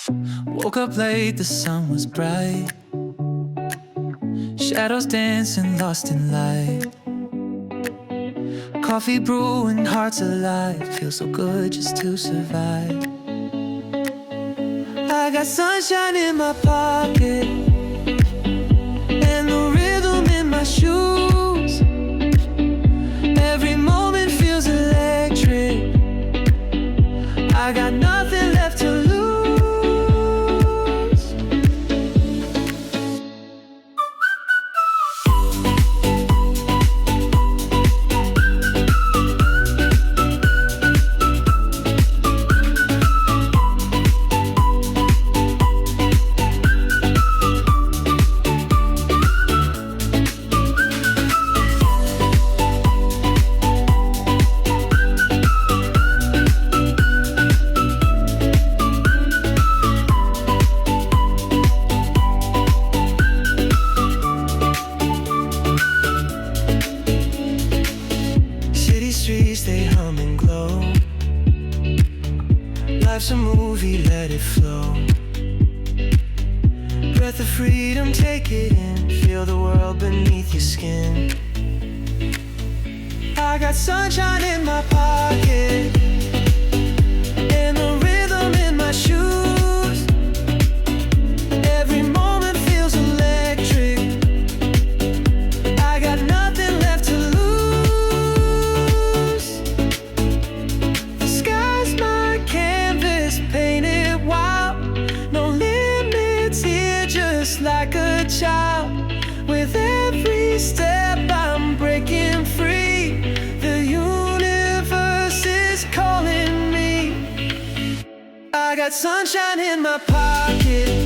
Woke up late, the sun was bright. Shadows dancing, lost in light. Coffee brewing, hearts alive. Feels so good just to survive. I got sunshine in my pocket and the rhythm in my shoes. Every moment feels electric. I got nothing left to lose. They hum and glow. Life's a movie, let it flow. Breath of freedom, take it in. Feel the world beneath your skin. I got sunshine in my pocket and the rhythm in my shoes. Every moment feels electric. I got nothing left to lose. Like a child, with every step I'm breaking free. The universe is calling me. I got sunshine in my pocket